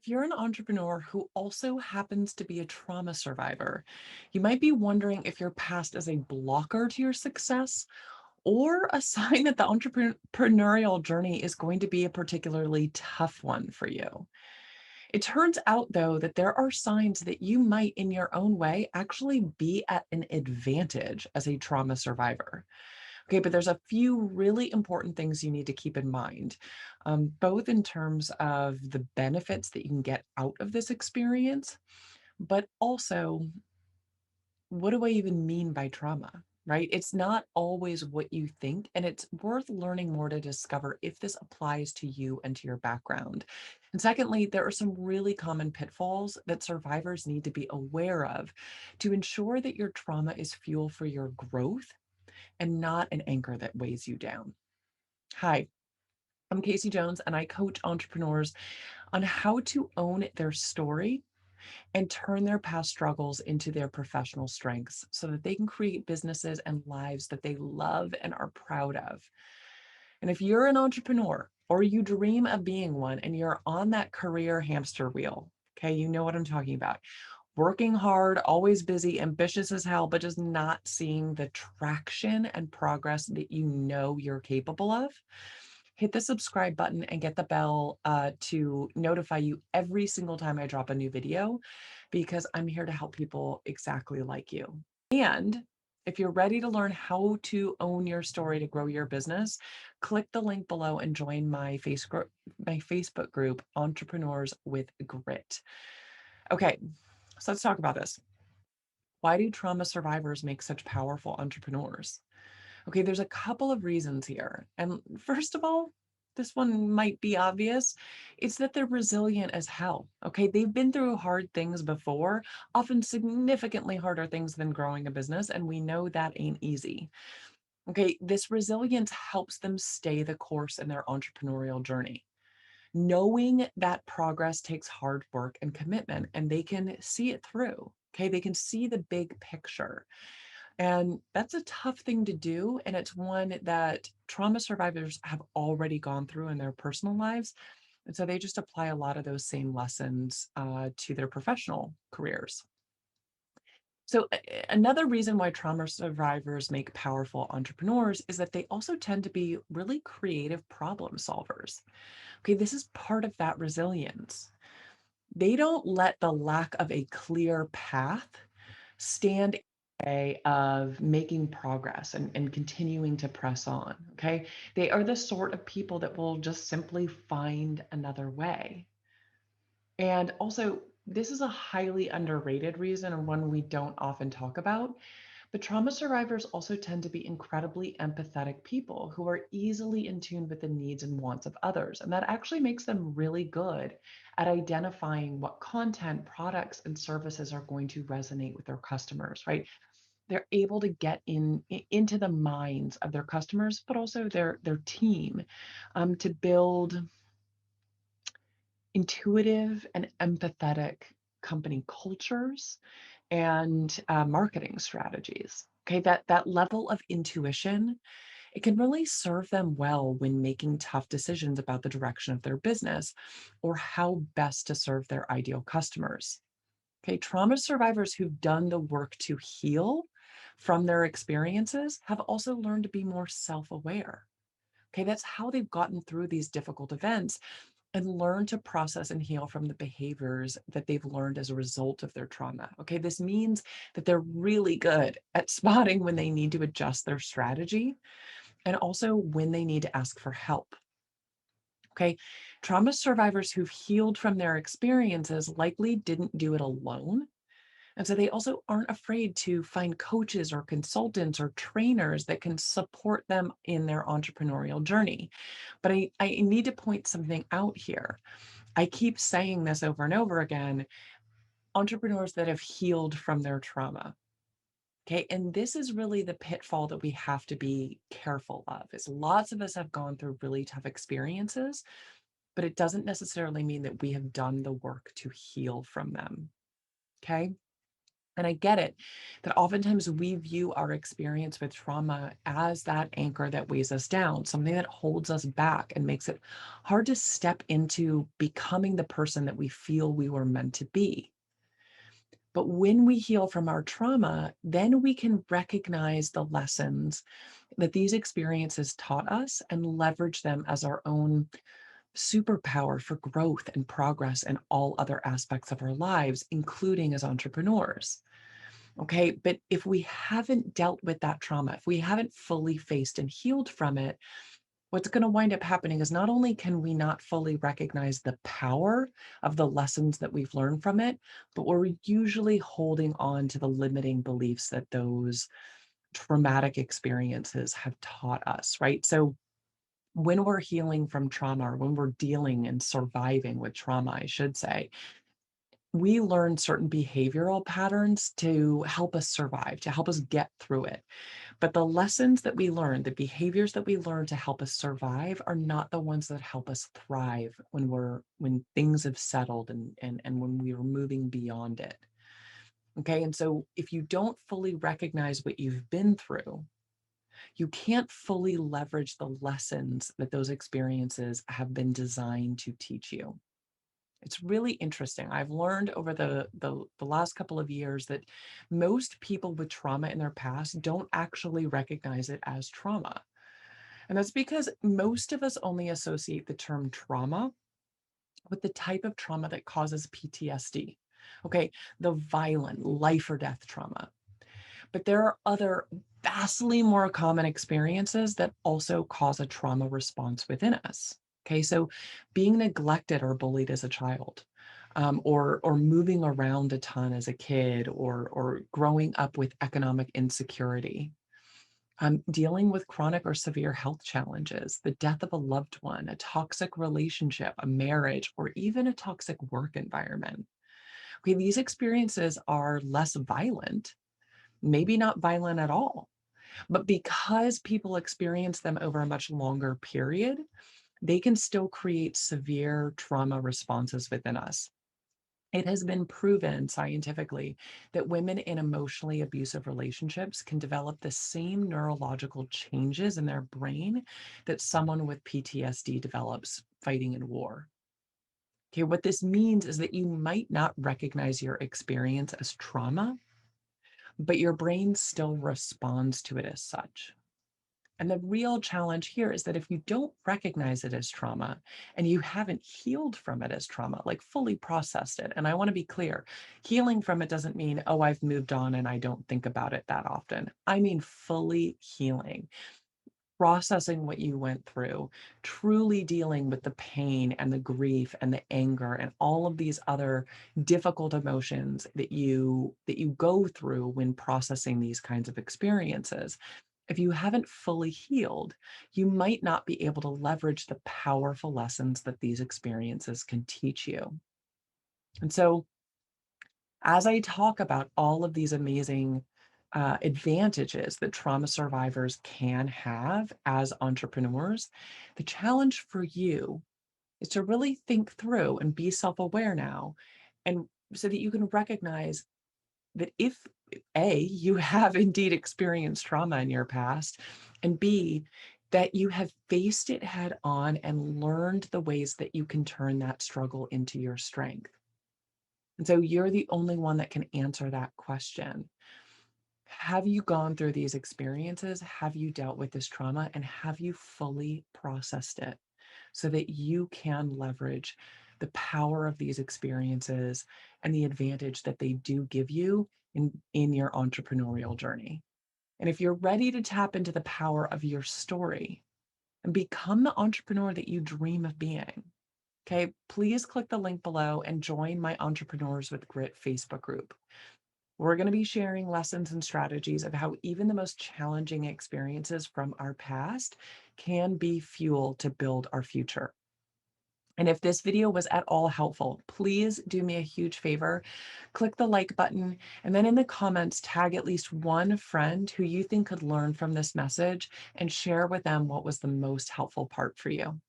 if you're an entrepreneur who also happens to be a trauma survivor, you might be wondering if your past is a blocker to your success or a sign that the entrepreneurial journey is going to be a particularly tough one for you. It turns out, though, that there are signs that you might, in your own way, actually be at an advantage as a trauma survivor. Okay, but there's a few really important things you need to keep in mind, both in terms of the benefits that you can get out of this experience, but also what do I even mean by trauma? Right? It's not always what you think, and it's worth learning more to discover if this applies to you and to your background. And secondly, there are some really common pitfalls that survivors need to be aware of to ensure that your trauma is fuel for your growth and not an anchor that weighs you down. Hi, I'm Kasey Jones, and I coach entrepreneurs on how to own their story and turn their past struggles into their professional strengths so that they can create businesses and lives that they love and are proud of. And if you're an entrepreneur or you dream of being one and you're on that career hamster wheel, okay, you know what I'm talking about. Working hard, always busy, ambitious as hell, but just not seeing the traction and progress that you know you're capable of. Hit the subscribe button and get the bell to notify you every single time I drop a new video, because I'm here to help people exactly like you. And if you're ready to learn how to own your story to grow your business, click the link below and join my Facebook group, Entrepreneurs with Grit. Okay, so let's talk about this. Why do trauma survivors make such powerful entrepreneurs? Okay, there's a couple of reasons here. And first of all, this one might be obvious. It's that they're resilient as hell. Okay, they've been through hard things before, often significantly harder things than growing a business. And we know that ain't easy. Okay, this resilience helps them stay the course in their entrepreneurial journey, knowing that progress takes hard work and commitment, and they can see it through. Okay, they can see the big picture. And that's a tough thing to do. And it's one that trauma survivors have already gone through in their personal lives. And so they just apply a lot of those same lessons to their professional careers. So, another reason why trauma survivors make powerful entrepreneurs is that they also tend to be really creative problem solvers. Okay, this is part of that resilience. They don't let the lack of a clear path stand in the way of making progress and continuing to press on. Okay. They are the sort of people that will just simply find another way. And also, this is a highly underrated reason and one we don't often talk about. But trauma survivors also tend to be incredibly empathetic people who are easily in tune with the needs and wants of others. And that actually makes them really good at identifying what content, products, and services are going to resonate with their customers, right? They're able to get into the minds of their customers, but also their team, to build intuitive and empathetic company cultures and marketing strategies. Okay, that level of intuition, it can really serve them well when making tough decisions about the direction of their business or how best to serve their ideal customers. Okay, trauma survivors who've done the work to heal from their experiences have also learned to be more self-aware. Okay, that's how they've gotten through these difficult events and learn to process and heal from the behaviors that they've learned as a result of their trauma. Okay, this means that they're really good at spotting when they need to adjust their strategy and also when they need to ask for help. Okay, trauma survivors who've healed from their experiences likely didn't do it alone. And so they also aren't afraid to find coaches or consultants or trainers that can support them in their entrepreneurial journey. But I need to point something out here. I keep saying this over and over again, entrepreneurs that have healed from their trauma. Okay. And this is really the pitfall that we have to be careful of, is lots of us have gone through really tough experiences, but it doesn't necessarily mean that we have done the work to heal from them. Okay. And I get it that oftentimes we view our experience with trauma as that anchor that weighs us down, something that holds us back and makes it hard to step into becoming the person that we feel we were meant to be. But when we heal from our trauma, then we can recognize the lessons that these experiences taught us and leverage them as our own superpower for growth and progress in all other aspects of our lives, including as entrepreneurs. Okay. But if we haven't dealt with that trauma, if we haven't fully faced and healed from it, what's going to wind up happening is not only can we not fully recognize the power of the lessons that we've learned from it, but we're usually holding on to the limiting beliefs that those traumatic experiences have taught us, right? So when we're healing from trauma, or when we're dealing and surviving with trauma, I should say, we learn certain behavioral patterns to help us survive, to help us get through it. But the lessons that we learn, the behaviors that we learn to help us survive are not the ones that help us thrive when things have settled and when we are moving beyond it. Okay. And so if you don't fully recognize what you've been through, you can't fully leverage the lessons that those experiences have been designed to teach you. It's really interesting. I've learned over the last couple of years that most people with trauma in their past don't actually recognize it as trauma. And that's because most of us only associate the term trauma with the type of trauma that causes PTSD. Okay, the violent life or death trauma. But there are other vastly more common experiences that also cause a trauma response within us. Okay, so being neglected or bullied as a child, or moving around a ton as a kid, or growing up with economic insecurity, dealing with chronic or severe health challenges, the death of a loved one, a toxic relationship, a marriage, or even a toxic work environment. Okay, these experiences are less violent, maybe not violent at all. But because people experience them over a much longer period, they can still create severe trauma responses within us. It has been proven scientifically that women in emotionally abusive relationships can develop the same neurological changes in their brain that someone with PTSD develops fighting in war. Okay, what this means is that you might not recognize your experience as trauma, but your brain still responds to it as such. And the real challenge here is that if you don't recognize it as trauma and you haven't healed from it as trauma, like fully processed it, and I want to be clear, healing from it doesn't mean, oh, I've moved on and I don't think about it that often. I mean, fully healing, processing what you went through, truly dealing with the pain and the grief and the anger and all of these other difficult emotions that you go through when processing these kinds of experiences. If you haven't fully healed, you might not be able to leverage the powerful lessons that these experiences can teach you. And so, as I talk about all of these amazing advantages that trauma survivors can have as entrepreneurs, the challenge for you is to really think through and be self aware now. And so that you can recognize that if A, you have indeed experienced trauma in your past, and B, that you have faced it head on and learned the ways that you can turn that struggle into your strength. And so you're the only one that can answer that question. Have you gone through these experiences? Have you dealt with this trauma? And have you fully processed it so that you can leverage the power of these experiences and the advantage that they do give you in your entrepreneurial journey? And if you're ready to tap into the power of your story and become the entrepreneur that you dream of being, okay, please click the link below and join my Entrepreneurs with Grit Facebook group. We're going to be sharing lessons and strategies of how even the most challenging experiences from our past can be fuel to build our future. And if this video was at all helpful, please do me a huge favor. Click the like button and then in the comments, tag at least one friend who you think could learn from this message and share with them what was the most helpful part for you.